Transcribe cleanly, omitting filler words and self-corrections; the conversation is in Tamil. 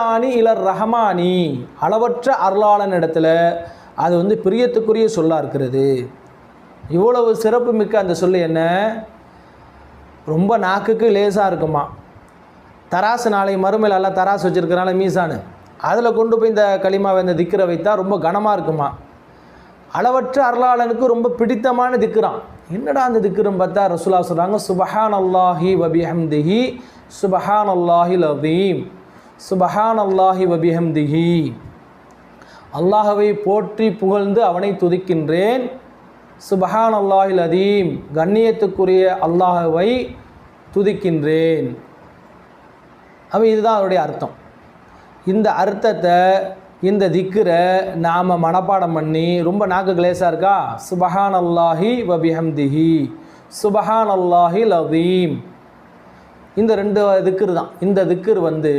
ஆனி இலர் ரஹமானி, அளவற்ற அருளாளன் இடத்துல அது வந்து பிரியத்துக்குரிய சொல்லா இருக்கிறது. இவ்வளவு சிறப்பு மிக்க அந்த சொல்லு என்ன? ரொம்ப நாக்குக்கு லேசாக இருக்குமா. தராசு நாளை மறுமையில் எல்லாம் தராசு வச்சுருக்கிறனால மீசானு அதில் கொண்டு போய் இந்த களிமாவை இந்த திக்கரை வைத்தா ரொம்ப கனமாக இருக்குமா. அளவற்ற அருளாளனுக்கு ரொம்ப பிடித்தமான திக்ரான். என்னடா அந்த திக்ருன்னு பார்த்தா ரசூலுல்லாஹ் சொல்கிறாங்க, சுபஹான் அல்லாஹி வபிஹம்திஹி சுபஹான் அல்லாஹில் அதீம் சுபஹான் அல்லாஹி வபிஹம்திஹி. அல்லாஹவை போற்றி புகழ்ந்து அவனை துதிக்கின்றேன். சுபஹான் அல்லாஹில் அதீம், கண்ணியத்துக்குரிய அல்லாஹவை துதிக்கின்றேன். அப்போ இதுதான் அதனுடைய அர்த்தம். இந்த அர்த்தத்தை, இந்த திக்ரை நாம் மனப்பாடம் பண்ணி ரொம்ப நாக்கு கிளேஸாக இருக்கா, சுபஹான் அல்லாஹி வபிஹம்திஹி சுபஹான் அல்லாஹில் அதீம், இந்த ரெண்டு திக்ரு தான். இந்த திக்ர் வந்து